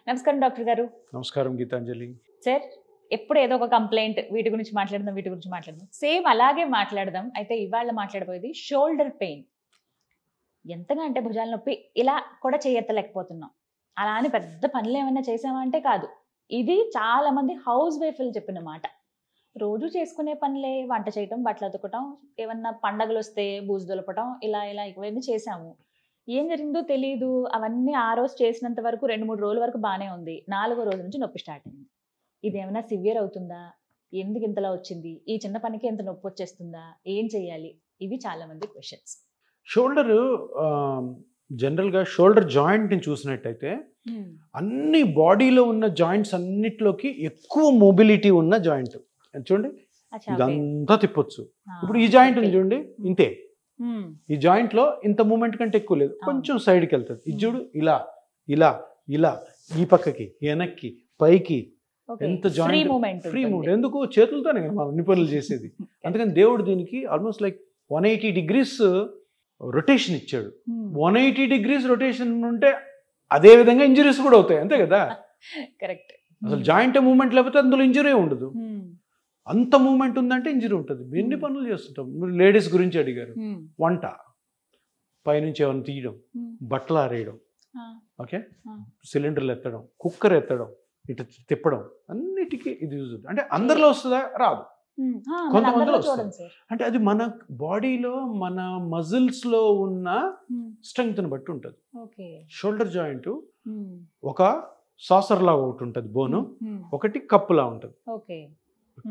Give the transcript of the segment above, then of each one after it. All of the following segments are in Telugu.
నమస్కారం డాక్టర్ గారు. నమస్కారం గీతాంజలి. సార్, ఎప్పుడు ఏదో ఒక కంప్లైంట్ వీటి గురించి మాట్లాడదాం. సేమ్ అలాగే మాట్లాడదాం. అయితే ఇవాళ మాట్లాడబోయేది షోల్డర్ పెయిన్. ఎంతగా అంటే భుజాల నొప్పి, ఇలా కూడా చేయెత్తలేకపోతున్నాం. అలా అని పెద్ద పనులు ఏమైనా చేసామా అంటే కాదు. ఇది చాలా మంది హౌస్ వైఫ్లు చెప్పిన మాట. రోజు చేసుకునే పనులే, వంట చేయటం, బట్టలు ఉతకటం, ఏమన్నా పండగలు వస్తే బూజు దులపటం, ఇలా ఇవన్నీ చేసాము. ఏం జరిగిందో తెలియదు. అవన్నీ ఆ రోజు చేసినంత వరకు 2-3 రోజుల వరకు బాగానే ఉంది. 4వ రోజు నుంచి నొప్పి స్టార్ట్ అయింది. ఇదేమైనా సివియర్ అవుతుందా? ఎందుకు ఇంతలా వచ్చింది? ఈ చిన్న పనికి ఎంత నొప్పి వచ్చేస్తుందా? ఏం చేయాలి? ఇవి చాలా మంది క్వశ్చన్స్. షోల్డరు జనరల్గా షోల్డర్ జాయింట్ని చూసినట్టయితే అన్ని బాడీలో ఉన్న జాయింట్స్ అన్నిట్లోకి ఎక్కువ మొబిలిటీ ఉన్న జాయింట్. చూడండి, ఇదంతా తిప్పొచ్చు. ఇప్పుడు ఈ జాయింట్ ఉంది చూడండి, ఇంతే. ఈ జాయింట్ లో ఇంత మూమెంట్ కంటే ఎక్కువ లేదు, కొంచెం సైడ్కి వెళ్తుంది. ఇది చూడు, ఇలా ఇలా ఇలా, ఈ పక్కకి, వెనక్కి, పైకి, ఎంత జాయింట్ ఫ్రీ మూమెంట్. ఎందుకు? చేతులతోనే కదా మనం అన్ని పనులు చేసేది. అందుకని దేవుడు దీనికి ఆల్మోస్ట్ లైక్ 180 degrees రొటేషన్ ఇచ్చాడు. 180 degrees రొటేషన్ ఉంటే అదే విధంగా ఇంజరీస్ కూడా అవుతాయి, అంతే కదా? కరెక్ట్. అసలు జాయింట్ మూమెంట్ లేకపోతే అందులో ఇంజరీ ఉండదు. అంత మూమెంట్ ఉందంటే ఇంజరీ ఉంటుంది. ఎన్ని పనులు చేస్తుంటాం. మీరు లేడీస్ గురించి అడిగారు. వంట, పైనుంచి ఏమైనా తీయడం, బట్టలు ఆరేయడం, ఓకే, సిలిండర్లు ఎత్తడం, కుక్కర్ ఎత్తడం, ఇటు తిప్పడం, అన్నిటికీ ఇది యూజ్ అవుతుంది. అంటే అందరిలో వస్తుందా? రాదు, కొంతమందిలో వస్తుంది. అంటే అది మన బాడీలో, మన మజిల్స్ లో ఉన్న స్ట్రెంగ్త్ ని బట్టి ఉంటుంది. షోల్డర్ జాయింట్ ఒక సాసర్ లాగా ఒకటి ఉంటుంది, బోను, ఒకటి కప్పు లా ఉంటుంది.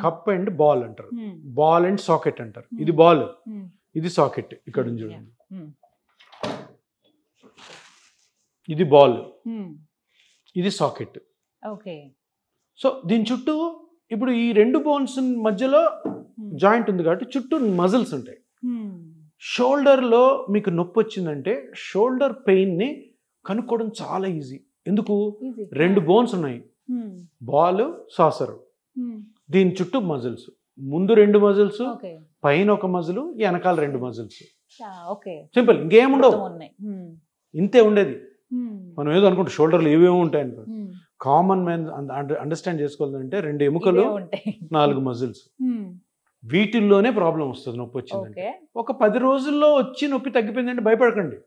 కప్ అండ్ బాల్ అంటారు, బాల్ అండ్ సాకెట్ అంటారు. ఇది బాల్, ఇది సాకెట్. ఇక్కడ చూడండి, ఇది బాల్, ఇది సాకెట్. సో దీని చుట్టూ ఇప్పుడు ఈ రెండు బోన్స్ మధ్యలో జాయింట్ ఉంది కాబట్టి చుట్టూ మజిల్స్ ఉంటాయి. షోల్డర్ లో మీకు నొప్పి వచ్చిందంటే షోల్డర్ పెయిన్ ని కనుక్కోవడం చాలా ఈజీ. ఎందుకు? 2 బోన్స్ ఉన్నాయి, బాల్, సాసర్. దీని చుట్టూ మజిల్స్, ముందు 2 మజిల్స్, పైన ఒక మజిల్, వెనకాల 2 మజిల్స్. సింపుల్, ఇంకేముండవు, ఇంతే ఉండేది. మనం ఏదో అనుకుంటే షోల్డర్లు ఏవేమో ఉంటాయనుకో. కామన్ మ్యాన్ అండర్స్టాండ్ చేసుకోవాలంటే 2 ఎముకలు, 4 మజిల్స్. వీటిల్లోనే ప్రాబ్లం వస్తుంది. నొప్పి వచ్చిందంటే ఒక 10 రోజుల్లో వచ్చి నొప్పి తగ్గిపోయిందంటే భయపడకండి,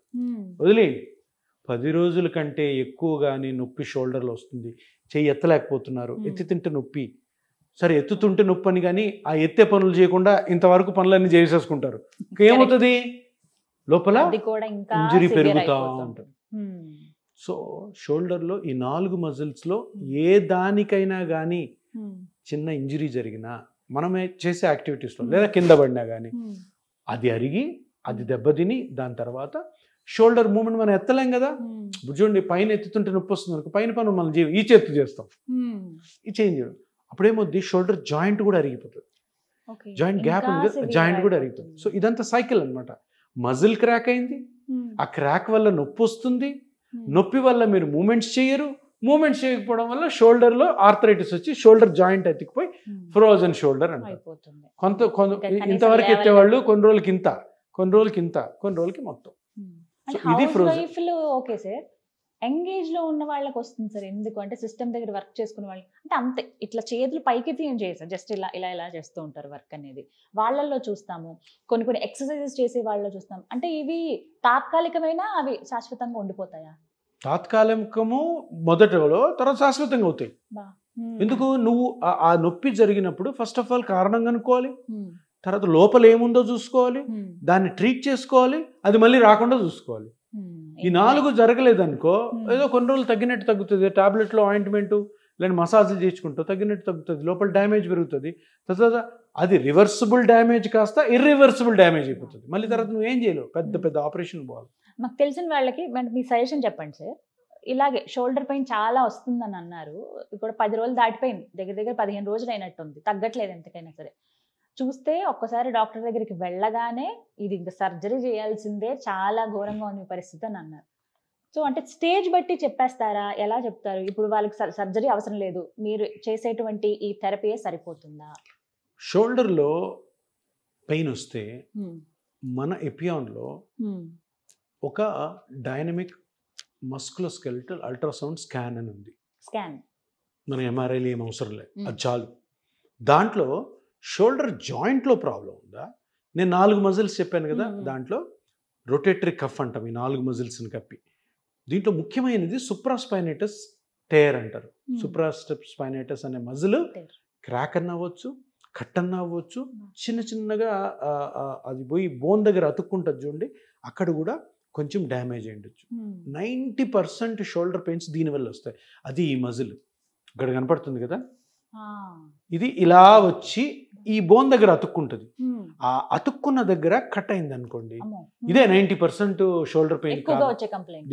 వదిలేయండి. 10 రోజుల కంటే ఎక్కువ కానీ నొప్పి షోల్డర్లో వస్తుంది. చెయ్యి ఎత్తలేకపోతున్నారు, ఎత్తి తింటే నొప్పి. సరే, ఎత్తుతుంటే నొప్పి అని కానీ ఆ ఎత్తే పనులు చేయకుండా ఇంతవరకు పనులన్నీ చేసేసుకుంటారు. ఏమవుతుంది? లోపల ఇంజరీ పెరుగుతూ ఉంటుంది. సో షోల్డర్లో ఈ 4 మజిల్స్లో ఏ దానికైనా కానీ చిన్న ఇంజరీ జరిగినా, మనమే చేసే యాక్టివిటీస్లో లేదా కింద పడినా కానీ అది అరిగి, అది దెబ్బతిని, దాని తర్వాత షోల్డర్ మూమెంట్ మనం ఎత్తలేం కదా. చూడండి, పైన ఎత్తుతుంటే నొప్పి వస్తుంది అనుకో, పైన పని మనం ఈ చేత్తు చేస్తాం, ఈ చేంజ్ చేయడం. అప్పుడేమవుద్ది? షోల్డర్ జాయింట్ కూడా అరిగిపోతుంది. జాయింట్ గ్యాప్ ఉంది, జాయింట్ కూడా అరిగిపోతుంది. సో ఇదంతా సైకిల్ అనమాట. మజిల్ క్రాక్ అయింది, ఆ క్రాక్ వల్ల నొప్పి వస్తుంది, నొప్పి వల్ల మీరు మూమెంట్స్ చేయరు, మూమెంట్స్ చేయకపోవడం వల్ల షోల్డర్ లో ఆర్థరైటిస్ వచ్చి షోల్డర్ జాయింట్ ఎత్తుకుపోయి ఫ్రోజన్ షోల్డర్ అంటారు. ఇంతవరకు ఎత్తేవాళ్ళు కొన్ని రోజులకి ఇంత, కొన్ని రోజులకి ఇంత, కొన్ని రోజులకి మొత్తం. ఇది ఫ్రోజన్. ఓకే సార్, ఎంగేజ్ లో ఉన్న వాళ్ళకి వస్తుంది సార్. ఎందుకు అంటే సిస్టమ్ దగ్గర వర్క్ చేసుకునే వాళ్ళు అంటే అంతే, ఇట్లా చేతులు పైకి తీయం చేస్తారు, జస్ట్ ఇలా చేస్తూ ఉంటారు వర్క్ అనేది. వాళ్ళల్లో చూస్తాము, కొన్ని ఎక్సర్సైజెస్ చేసే వాళ్ళలో చూస్తాం. అంటే ఇవి తాత్కాలికమైన, అవి శాశ్వతంగా ఉండిపోతాయా? తాత్కాలికము మొదటలో, తర్వాత శాశ్వతంగా అవుతాయి. ఎందుకు? నువ్వు ఆ నొప్పి జరిగినప్పుడు ఫస్ట్ ఆఫ్ ఆల్ కారణం కనుక్కోవాలి, తర్వాత లోపల ఏముందో చూసుకోవాలి, దాన్ని ట్రీట్ చేసుకోవాలి, అది మళ్ళీ రాకుండా చూసుకోవాలి. ఈ 4 జరగలేదనుకో, ఏదో కొన్ని రోజులు తగ్గినట్టు తగ్గుతుంది, టాబ్లెట్లో ఆయింట్మెంట్ లేదా మసాజ్లు చేయించుకుంటూ తగ్గినట్టు తగ్గుతుంది, లోపల డ్యామేజ్ పెరుగుతుంది. తర్వాత అది రివర్సిబుల్ డ్యామేజ్ కాస్త ఇర్రివర్సిబుల్ డ్యామేజ్ అయిపోతుంది. మళ్ళీ తర్వాత నువ్వు ఏం చేయలేవు, పెద్ద ఆపరేషన్ పోవాలి. మాకు తెలిసిన వాళ్ళకి మీ సజెషన్ చెప్పండి సార్. ఇలాగే షోల్డర్ పెయిన్ చాలా వస్తుందని అన్నారు. ఇప్పుడు 10 రోజులు దాటిపోయింది, దగ్గర 15 రోజులు అయినట్టుంది, తగ్గట్లేదు ఎంతకైనా సరే. చూస్తే ఒక్కసారి డాక్టర్ దగ్గరికి వెళ్ళగానే ఇది ఇంకా సర్జరీ చేయాల్సిందే, చాలా ఘోరంగా ఉంది పరిస్థితి అని అన్నారు. సో అంటే స్టేజ్ బట్టి చెప్పేస్తారా? ఎలా చెప్తారు? ఇప్పుడు వాళ్ళకి సర్జరీ అవసరం లేదు, మీరు చేసేటువంటి ఈ థెరపీయే సరిపోతుందా? షోల్డర్లో పెయిన్ వస్తే మన ఎపియాన్లో ఒక డైనమిక్ మస్కులోస్కెలిటల్ అల్ట్రాసౌండ్ స్కాన్ అని ఉంది. స్కాన్, మన ఎంఆర్ఐలు ఏం అవసరం లేదు, అది చాలు. దాంట్లో షోల్డర్ జాయింట్లో ప్రాబ్లం ఉందా, నేను 4 మజిల్స్ చెప్పాను కదా, దాంట్లో రొటేటరీ కఫ్ అంటాం ఈ 4 మజిల్స్ని కప్పి. దీంట్లో ముఖ్యమైనది సుప్రాస్పైనేటస్ టేర్ అంటారు. సుప్రాస్పైనేటస్ అనే మజిల్ క్రాక్ అన్న అవ్వచ్చు, కట్ అన్న అవ్వచ్చు, చిన్న చిన్నగా అది పోయి బోన్ దగ్గర అతుక్కుంటుంది చూడండి, అక్కడ కూడా కొంచెం డ్యామేజ్ అయి ఉండొచ్చు. 90% షోల్డర్ పెయిన్స్ దీనివల్ల వస్తాయి. అది ఈ మజిల్ ఇక్కడ కనపడుతుంది కదా, ఇది ఇలా వచ్చి ఈ బోన్ దగ్గర అతుక్కుంటుంది. ఆ అతుక్కున్న దగ్గర కట్ అయింది అనుకోండి, ఇదే 90% షోల్డర్ పెయిన్.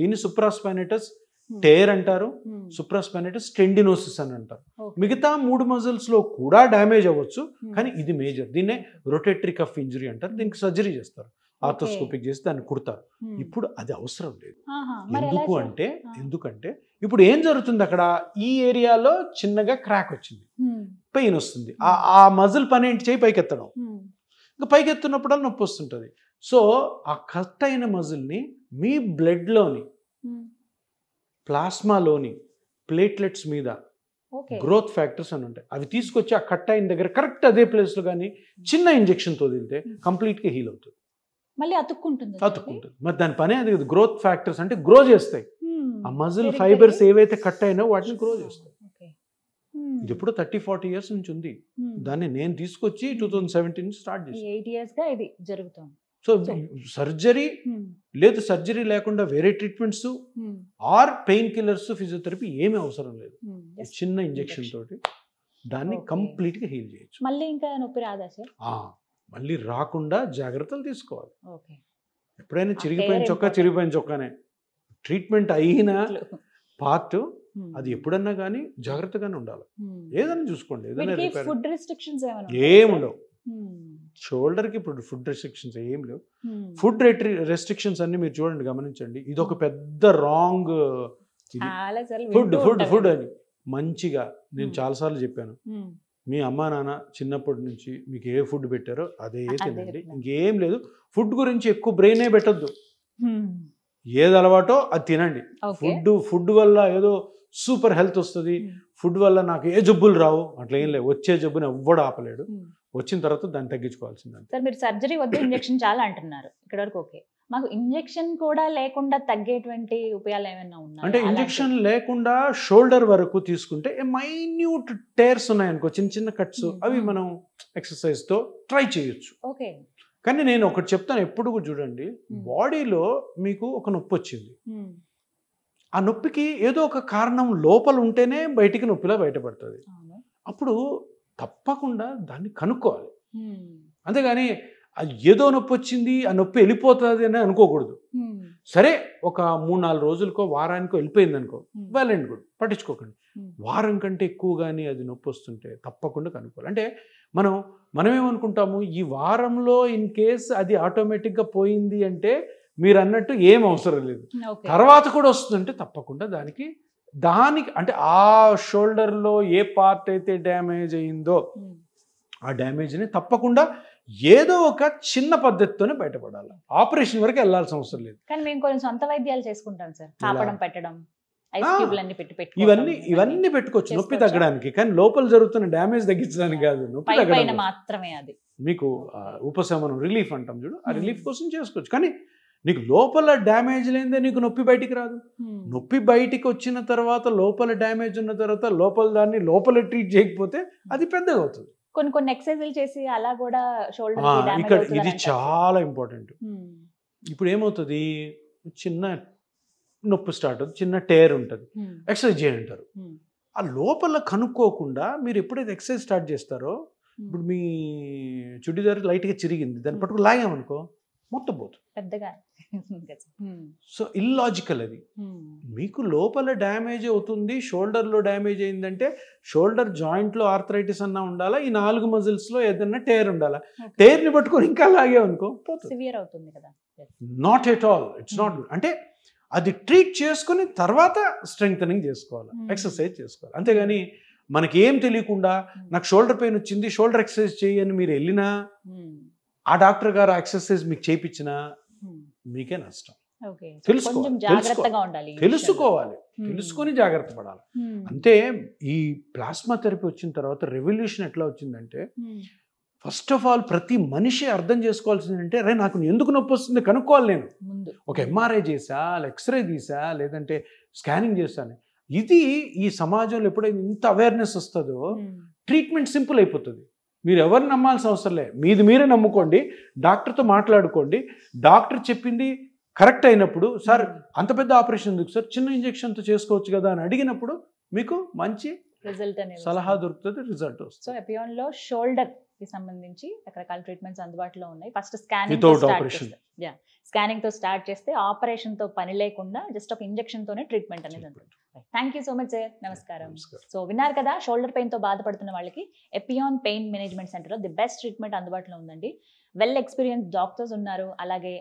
దీన్ని సుప్రాస్పైనేటస్ టేర్ అంటారు, సుప్రాస్పైనేటస్ టెండినోసిస్ అని అంటారు. మిగతా 3 మజిల్స్ లో కూడా డ్యామేజ్ అవ్వచ్చు, కానీ ఇది మేజర్. దీన్నే రొటేటరీ కఫ్ ఇంజరీ అంటారు. దీనికి సర్జరీ చేస్తారు, ఆర్థోస్కోపిక్ చేసి దాన్ని కుడతారు. ఇప్పుడు అది అవసరం లేదు. ఎందుకంటే ఇప్పుడు ఏం జరుగుతుంది, అక్కడ ఈ ఏరియాలో చిన్నగా క్రాక్ వచ్చింది, పెయిన్ వస్తుంది. ఆ మజిల్ పని ఏంటి, చేయి పైకెత్తడం. ఇంకా పైకెత్తున్నప్పుడు నొప్పి వస్తుంటుంది. సో ఆ కట్ అయిన మజిల్ని మీ బ్లడ్లోని, ప్లాస్మాలోని ప్లేట్లెట్స్ మీద గ్రోత్ ఫ్యాక్టర్స్ అని ఉంటాయి, అవి తీసుకొచ్చి ఆ కట్ అయిన దగ్గర కరెక్ట్ అదే ప్లేస్లో కానీ చిన్న ఇంజెక్షన్తో వదిలితే కంప్లీట్గా హీల్ అవుతుంది. మళ్ళీ అతుక్కుంటుంది. మరి దాని పని అది గ్రోత్ ఫ్యాక్టర్స్ అంటే గ్రో చేస్తాయి. ఆ మజిల్ ఫైబర్స్ ఏవైతే కట్ అయినా వాటిని గ్రో చేస్తాయి. ఇది ఎప్పుడో 30-40 years నుంచి ఉంది. దాన్ని నేను తీసుకొచ్చి 2017 స్టార్ట్ చేశాను. 8 yearsగా ఇది జరుగుతుంది. సో సర్జరీ లేదు, సర్జరీ లేకుండా వేరే treatments are pain killers, physiotherapy ఏమీ అవసరం లేదు. చిన్న ఇంజెక్షన్ తోటి దాన్ని కంప్లీట్గా హీల్ చేయొచ్చు. మళ్ళీ ఇంకా నొప్పి రాదా సార్? మళ్ళీ రాకుండా జాగ్రత్తలు తీసుకోవాలి. ఎప్పుడైనా చిరిగిపోయిన చొక్కానే ట్రీట్మెంట్ అయిన పార్ట్, అది ఎప్పుడన్నా కానీ జాగ్రత్తగానే ఉండాలి. ఏదైనా చూసుకోండి, ఏముండవు షోల్డర్కి. ఇప్పుడు ఫుడ్ రెస్ట్రిక్షన్స్ ఏం లేవు. ఫుడ్ రెస్ట్రిక్షన్స్ అన్ని మీరు చూడండి, గమనించండి. ఇది ఒక పెద్ద రాంగ్. ఫుడ్ అని మంచిగా నేను చాలాసార్లు చెప్పాను, మీ అమ్మా నాన్న చిన్నప్పటి నుంచి మీకు ఏ ఫుడ్ పెట్టారో అదే తినండి, ఇంకేం లేదు. ఫుడ్ గురించి ఎక్కువ బ్రెయినే పెట్టద్దు, ఏది అలవాటో అది తినండి. ఫుడ్ వల్ల ఏదో సూపర్ హెల్త్ వస్తుంది, ఫుడ్ వల్ల నాకు ఏ జబ్బులు రావు, అట్లా ఏం లేవు. వచ్చే జబ్బుని ఎవ్వడు ఆపలేడు, వచ్చిన తర్వాత దాన్ని తగ్గించుకోవాల్సిందంటే. సార్ మీరు సర్జరీ వద్దు, ఇంజెక్షన్ చాలా అంటున్నారు, ఇక్కడ వరకు ఓకే. మాకు ఇంజెక్షన్ కూడా లేకుండా తగ్గేటువంటి ఉపాయాలు ఏమైనా ఉన్నాయి అంటే? ఇంజెక్షన్ లేకుండా షోల్డర్ వరకు తీసుకుంటే మైన్యూట్ టేర్స్ ఉన్నాయనుకో, చిన్న చిన్న కట్స్, అవి మనం ఎక్సర్సైజ్ తో ట్రై చేయొచ్చు. ఓకే. కానీ నేను ఒకటి చెప్తాను, ఎప్పుడు కూడా చూడండి, బాడీలో మీకు ఒక నొప్పి వచ్చింది, ఆ నొప్పికి ఏదో ఒక కారణం లోపల ఉంటేనే బయటికి నొప్పిలా బయటపడుతుంది. అప్పుడు తప్పకుండా దాన్ని కనుక్కోవాలి. అంతేగాని ఏదో నొప్పి వచ్చింది, ఆ నొప్పి వెళ్ళిపోతుంది అని అనుకోకూడదు. సరే, ఒక 3-4 రోజులకో వారానికో వెళ్ళిపోయింది అనుకో, వెళ్ళండి కూడా పట్టించుకోకండి. వారం కంటే ఎక్కువ కానీ అది నొప్పి వస్తుంటే తప్పకుండా కనుక్కోవాలి. అంటే మనమేమనుకుంటాము, ఈ వారంలో ఇన్ కేస్ అది ఆటోమేటిక్గా పోయింది అంటే మీరు అన్నట్టు ఏం అవసరం లేదు, తర్వాత కూడా వస్తుందంటే తప్పకుండా దానికి అంటే ఆ షోల్డర్లో ఏ పార్ట్ అయితే డ్యామేజ్ అయిందో ఆ డ్యామేజ్ని తప్పకుండా ఏదో ఒక చిన్న పద్ధతితోనే బయటపడాలి. ఆపరేషన్ వరకు వెళ్ళాల్సిన అవసరం లేదు. కానీ మేము కొంచెం సొంత వైద్యాలు చేసుకుంటాం సార్, కాపడం పెట్టడం, ఇవన్నీ పెట్టుకోవచ్చు నొప్పి తగ్గడానికి. కానీ లోపల జరుగుతున్న డ్యామేజ్ తగ్గించడానికి కాదు, నొప్పి తగ్గడానికి మాత్రమే. అది మీకు ఉపశమనం, రిలీఫ్ అంటాం చూడు, ఆ రిలీఫ్ కోసం చేసుకోవచ్చు. కానీ నీకు లోపల డ్యామేజ్ లేదే నీకు నొప్పి బయటికి రాదు. నొప్పి బయటికి వచ్చిన తర్వాత, లోపల డ్యామేజ్ ఉన్న తర్వాత లోపల దాన్ని లోపల ట్రీట్ చేయకపోతే అది పెద్దగా అవుతుంది. కొన్ని ఎక్సర్సైజులు చేసి అలా కూడా షోల్డర్ ఇక్కడ ఇది చాలా ఇంపార్టెంట్. ఇప్పుడు ఏమవుతుంది, చిన్న నొప్పి స్టార్ట్ అవుతుంది, చిన్న టేర్ ఉంటుంది, ఎక్సర్సైజ్ చేయంటారు. ఆ లోపల కనుక్కోకుండా మీరు ఎప్పుడైతే ఎక్సర్సైజ్ స్టార్ట్ చేస్తారో, ఇప్పుడు మీ చుడిదారు లైట్గా చిరిగింది, దాన్ని పట్టుకు లాగామనుకో మొత్తం పోతుంది పెద్దగా. సో ఇల్లాజికల్ అది. మీకు లోపల డ్యామేజ్ అవుతుంది, షోల్డర్లో డ్యామేజ్ అయిందంటే షోల్డర్ జాయింట్లో ఆర్థరైటిస్ అన్నా ఉండాలా, ఈ 4 మజిల్స్లో ఏదన్నా టేర్ ఉండాలా. టేర్ని పట్టుకొని ఇంకా లాగామనుకో సివియర్ అవుతుంది కదా. Not at all, it's not good. అంటే అది ట్రీట్ చేసుకుని తర్వాత స్ట్రెంగ్తనింగ్ చేసుకోవాలి, ఎక్సర్సైజ్ చేసుకోవాలి. అంతేగాని మనకి ఏం తెలియకుండా నాకు షోల్డర్ పెయిన్ వచ్చింది, షోల్డర్ ఎక్సర్సైజ్ చేయని మీరు వెళ్ళినా, ఆ డాక్టర్ గారు ఎక్సర్సైజ్ మీకు చేయించినా మీకే నష్టం. ఓకే తెలుసుకోవాలి, కొంచెం జాగ్రత్తగా ఉండాలి ఈ తెలుసుకోవాలి, విషయంలో. తెలుసుకొని జాగ్రత్త పడాలి. అంతే. ఈ ప్లాస్మా థెరపీ వచ్చిన తర్వాత రెవల్యూషన్ ఎట్లా వచ్చిందంటే, ఫస్ట్ ఆఫ్ ఆల్ ప్రతి మనిషి అర్థం చేసుకోవాల్సిందంటే, రే నాకు ఎందుకు నొప్పి వస్తుంది కనుక్కోవాలి. నేను ముందు ఒక ఎంఆర్ఐ చేసా, ఎక్స్రే తీసా, లేదంటే స్కానింగ్ చేశాను. ఇది ఈ సమాజంలో ఎప్పుడైతే ఇంత అవేర్నెస్ వస్తుందో ట్రీట్మెంట్ సింపుల్ అయిపోతుంది. మీరు ఎవరిని నమ్మాల్సిన అవసరం లేదు, మీది మీరే నమ్ముకోండి, డాక్టర్తో మాట్లాడుకోండి. డాక్టర్ చెప్పింది కరెక్ట్ అయినప్పుడు, సార్ అంత పెద్ద ఆపరేషన్ ఎందుకు సార్, చిన్న ఇంజెక్షన్తో చేసుకోవచ్చు కదా అని అడిగినప్పుడు మీకు మంచి రిజల్ట్ అనేది సలహా దొరుకుతుంది, రిజల్ట్ సో వస్తుంది. ఎపియాన్ లో షోల్డర్ కి సంబంధించి రకరకాల ట్రీట్మెంట్స్ అందుబాటులో ఉన్నాయి. First scanning Without operation. Scanning తో స్టార్ట్ చేస్తే ఆపరేషన్ తో పని లేకుండా జస్ట్ ఒక ఇంజెక్షన్ తోనే ట్రీట్మెంట్ అనేది ఉంటుంది. Thank you so much sir. నమస్కారం. సో విన్నారు కదా, షోల్డర్ పెయిన్ తో బాధపడుతున్న వాళ్ళకి ఎపియాన్ పెయిన్ మేనేజ్మెంట్ సెంటర్ లో ది బెస్ట్ ట్రీట్మెంట్ అందుబాటులో ఉందండి. వెల్ ఎక్స్పీరియన్స్ డాక్టర్స్ ఉన్నారు, అలాగే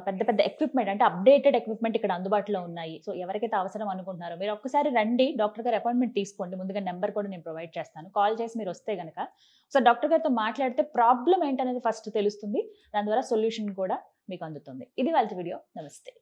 పెద్ద పెద్ద ఎక్విప్మెంట్ అంటే అప్డేటెడ్ ఎక్విప్మెంట్ ఇక్కడ అందుబాటులో ఉన్నాయి. సో ఎవరికైతే అవసరం అనుకుంటున్నారో మీరు ఒక్కసారి రండి, డాక్టర్ గారు అపాయింట్మెంట్ తీసుకోండి. ముందుగా నెంబర్ కూడా నేను ప్రొవైడ్ చేస్తాను, కాల్ చేసి మీరు వస్తే కనుక సో డాక్టర్ గారితో మాట్లాడితే ప్రాబ్లం ఏంటనేది ఫస్ట్ తెలుస్తుంది, దాని ద్వారా సొల్యూషన్ కూడా మీకు అందుతుంది. ఇది వాళ్ళ వీడియో. నమస్తే.